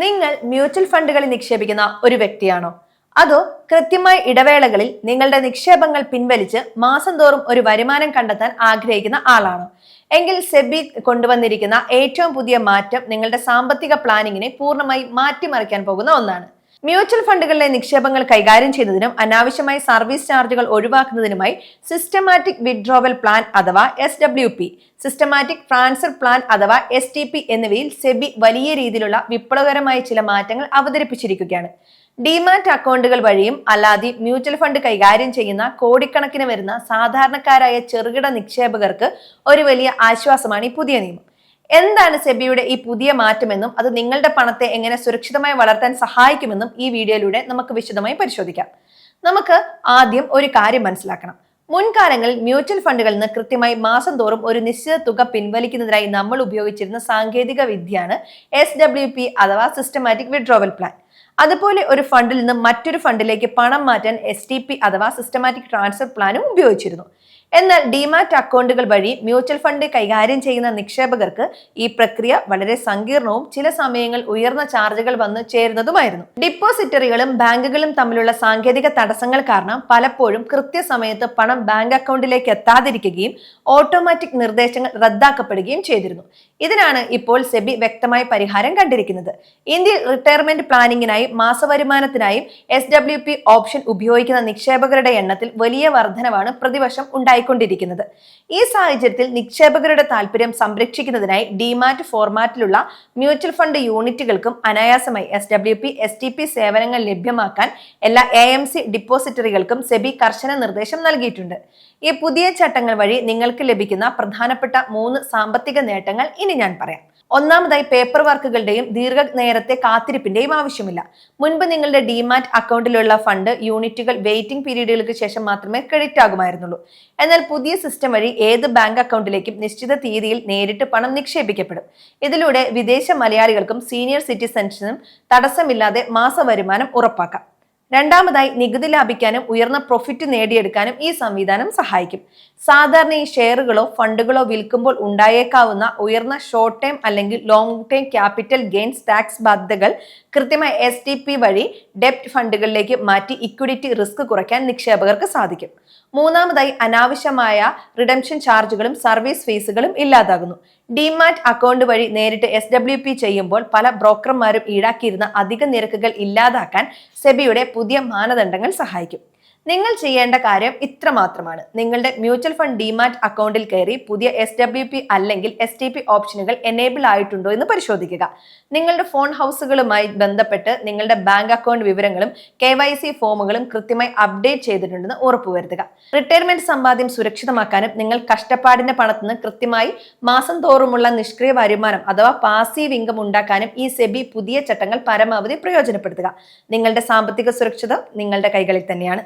നിങ്ങൾ മ്യൂച്വൽ ഫണ്ടുകളിൽ നിക്ഷേപിക്കുന്ന ഒരു വ്യക്തിയാണോ? അതോ കൃത്യമായ ഇടവേളകളിൽ നിങ്ങളുടെ നിക്ഷേപങ്ങൾ പിൻവലിച്ച് മാസം തോറും ഒരു വരുമാനം കണ്ടെത്താൻ ആഗ്രഹിക്കുന്ന ആളാണോ? എങ്കിൽ സെബി കൊണ്ടുവന്നിരിക്കുന്ന ഏറ്റവും പുതിയ മാറ്റം നിങ്ങളുടെ സാമ്പത്തിക പ്ലാനിങ്ങിനെ പൂർണ്ണമായി മാറ്റിമറിക്കാൻ പോകുന്ന ഒന്നാണ്. മ്യൂച്വൽ ഫണ്ടുകളിലെ നിക്ഷേപങ്ങൾ കൈകാര്യം ചെയ്യുന്നതിനും അനാവശ്യമായി സർവീസ് ചാർജുകൾ ഒഴിവാക്കുന്നതിനുമായി സിസ്റ്റമാറ്റിക് വിഡ്രോവൽ പ്ലാൻ അഥവാ SWP, സിസ്റ്റമാറ്റിക് ട്രാൻസ്ഫർ പ്ലാൻ അഥവാ STP എന്നിവയിൽ സെബി വലിയ രീതിയിലുള്ള വിപ്ലവകരമായ ചില മാറ്റങ്ങൾ അവതരിപ്പിച്ചിരിക്കുകയാണ്. ഡിമാറ്റ് അക്കൗണ്ടുകൾ വഴിയും അല്ലാതെ മ്യൂച്വൽ ഫണ്ട് കൈകാര്യം ചെയ്യുന്ന കോടിക്കണക്കിന് വരുന്ന സാധാരണക്കാരായ ചെറുകിട നിക്ഷേപകർക്ക് ഒരു വലിയ ആശ്വാസമാണ് ഈ പുതിയ നിയമം. എന്താണ് സെബിയുടെ ഈ പുതിയ മാറ്റമെന്നും അത് നിങ്ങളുടെ പണത്തെ എങ്ങനെ സുരക്ഷിതമായി വളർത്താൻ സഹായിക്കുമെന്നും ഈ വീഡിയോയിലൂടെ നമുക്ക് വിശദമായി പരിശോധിക്കാം. നമുക്ക് ആദ്യം ഒരു കാര്യം മനസ്സിലാക്കണം. മുൻകാലങ്ങളിൽ മ്യൂച്വൽ ഫണ്ടുകളിൽ നിന്ന് കൃത്യമായി മാസം തോറും ഒരു നിശ്ചിത തുക പിൻവലിക്കുന്നതിനായി നമ്മൾ ഉപയോഗിച്ചിരുന്ന സാങ്കേതിക വിദ്യയാണ് SWP അഥവാ സിസ്റ്റമാറ്റിക് വിഡ്രോവൽ പ്ലാൻ. അതുപോലെ ഒരു ഫണ്ടിൽ നിന്ന് മറ്റൊരു ഫണ്ടിലേക്ക് പണം മാറ്റാൻ STP അഥവാ സിസ്റ്റമാറ്റിക് ട്രാൻസ്ഫർ പ്ലാനും ഉപയോഗിച്ചിരുന്നു. എന്നാൽ ഡിമാറ്റ് അക്കൗണ്ടുകൾ വഴി മ്യൂച്വൽ ഫണ്ട് കൈകാര്യം ചെയ്യുന്ന നിക്ഷേപകർക്ക് ഈ പ്രക്രിയ വളരെ സങ്കീർണവും ചില സമയങ്ങൾ ഉയർന്ന ചാർജുകൾ വന്നു ചേരുന്നതുമായിരുന്നു. ഡിപ്പോസിറ്ററികളും ബാങ്കുകളും തമ്മിലുള്ള സാങ്കേതിക തടസ്സങ്ങൾ കാരണം പലപ്പോഴും കൃത്യസമയത്ത് പണം ബാങ്ക് അക്കൗണ്ടിലേക്ക് എത്താതിരിക്കുകയും ഓട്ടോമാറ്റിക് നിർദ്ദേശങ്ങൾ റദ്ദാക്കപ്പെടുകയും ചെയ്തിരുന്നു. ഇതിനാണ് ഇപ്പോൾ സെബി വ്യക്തമായ പരിഹാരം കണ്ടിരിക്കുന്നത്. ഇന്ത്യയിൽ റിട്ടയർമെന്റ് പ്ലാനിങ്ങിനായി മാസവരുമാനത്തിനായും SWP ഓപ്ഷൻ ഉപയോഗിക്കുന്ന നിക്ഷേപകരുടെ എണ്ണത്തിൽ വലിയ വർധനവാണ് പ്രതിവർഷം ഉണ്ടായിക്കൊണ്ടിരിക്കുന്നത്. ഈ സാഹചര്യത്തിൽ നിക്ഷേപകരുടെ താല്പര്യം സംരക്ഷിക്കുന്നതിനായി ഡിമാറ്റ് ഫോർമാറ്റിലുള്ള മ്യൂച്വൽ ഫണ്ട് യൂണിറ്റുകൾക്കും അനായാസമായി SWP, STP സേവനങ്ങൾ ലഭ്യമാക്കാൻ എല്ലാ AMC ഡിപ്പോസിറ്ററികൾക്കും സെബി കർശന നിർദ്ദേശം നൽകിയിട്ടുണ്ട്. ഈ പുതിയ ചട്ടങ്ങൾ വഴി നിങ്ങൾക്ക് ലഭിക്കുന്ന പ്രധാനപ്പെട്ട 3 സാമ്പത്തിക നേട്ടങ്ങൾ ഇനി ഞാൻ പറയാം. ഒന്നാമതായി, പേപ്പർ വർക്കുകളുടെയും ദീർഘനേരത്തെ കാത്തിരിപ്പിന്റെയും ആവശ്യമില്ല. മുൻപ് നിങ്ങളുടെ ഡിമാറ്റ് അക്കൗണ്ടിലുള്ള ഫണ്ട് യൂണിറ്റുകൾ വെയിറ്റിംഗ് പീരീഡുകൾക്ക് ശേഷം മാത്രമേ ക്രെഡിറ്റ് ആകുമായിരുന്നുള്ളൂ. എന്നാൽ പുതിയ സിസ്റ്റം വഴി ഏത് ബാങ്ക് അക്കൗണ്ടിലേക്കും നിശ്ചിത തീയതിയിൽ നേരിട്ട് പണം നിക്ഷേപിക്കപ്പെടും. ഇതിലൂടെ വിദേശ മലയാളികൾക്കും സീനിയർ സിറ്റിസൺസിനും തടസ്സമില്ലാതെ മാസവരുമാനം ഉറപ്പാക്കാം. രണ്ടാമതായി, നികുതി ലാഭിക്കാനും ഉയർന്ന പ്രോഫിറ്റ് നേടിയെടുക്കാനും ഈ സംവിധാനം സഹായിക്കും. സാധാരണ ഈ ഷെയറുകളോ ഫണ്ടുകളോ വിൽക്കുമ്പോൾ ഉണ്ടായേക്കാവുന്ന ഉയർന്ന ഷോർട്ട് ടൈം അല്ലെങ്കിൽ long time capital gains tax ബാധ്യതകൾ കൃത്യമായി STP വഴി ഡെപ്റ്റ് ഫണ്ടുകളിലേക്ക് മാറ്റി ഇക്വിഡിറ്റി റിസ്ക് കുറയ്ക്കാൻ നിക്ഷേപകർക്ക് സാധിക്കും. മൂന്നാമതായി, അനാവശ്യമായ റിഡംഷൻ ചാർജുകളും സർവീസ് ഫീസുകളും ഇല്ലാതാകുന്നു. ഡിമാറ്റ് അക്കൗണ്ട് വഴി നേരിട്ട് SWP ചെയ്യുമ്പോൾ പല ബ്രോക്കർമാരും ഈടാക്കിയിരുന്ന അധിക നിരക്കുകൾ ഇല്ലാതാക്കാൻ സെബിയുടെ പുതിയ മാനദണ്ഡങ്ങൾ സഹായിക്കും. നിങ്ങൾ ചെയ്യേണ്ട കാര്യം ഇത്ര മാത്രമാണ്. നിങ്ങളുടെ മ്യൂച്വൽ ഫണ്ട് ഡിമാറ്റ് അക്കൗണ്ടിൽ കയറി പുതിയ SWP അല്ലെങ്കിൽ STP ഓപ്ഷനുകൾ എനേബിൾ ആയിട്ടുണ്ടോ എന്ന് പരിശോധിക്കുക. നിങ്ങളുടെ ഫോൺ ഹൗസുകളുമായി ബന്ധപ്പെട്ട് നിങ്ങളുടെ ബാങ്ക് അക്കൗണ്ട് വിവരങ്ങളും KYC ഫോമുകളും കൃത്യമായി അപ്ഡേറ്റ് ചെയ്തിട്ടുണ്ടെന്ന് ഉറപ്പുവരുത്തുക. റിട്ടയർമെന്റ് സമ്പാദ്യം സുരക്ഷിതമാക്കാനും നിങ്ങൾ കഷ്ടപ്പാടിന്റെ പണത്തിന് കൃത്യമായി മാസം തോറുമുള്ള നിഷ്ക്രിയ വരുമാനം അഥവാ പാസീവ് ഇൻകം ഉണ്ടാക്കാനും ഈ സെബി പുതിയ ചട്ടങ്ങൾ പരമാവധി പ്രയോജനപ്പെടുത്തുക. നിങ്ങളുടെ സാമ്പത്തിക സുരക്ഷിത നിങ്ങളുടെ കൈകളിൽ തന്നെയാണ്.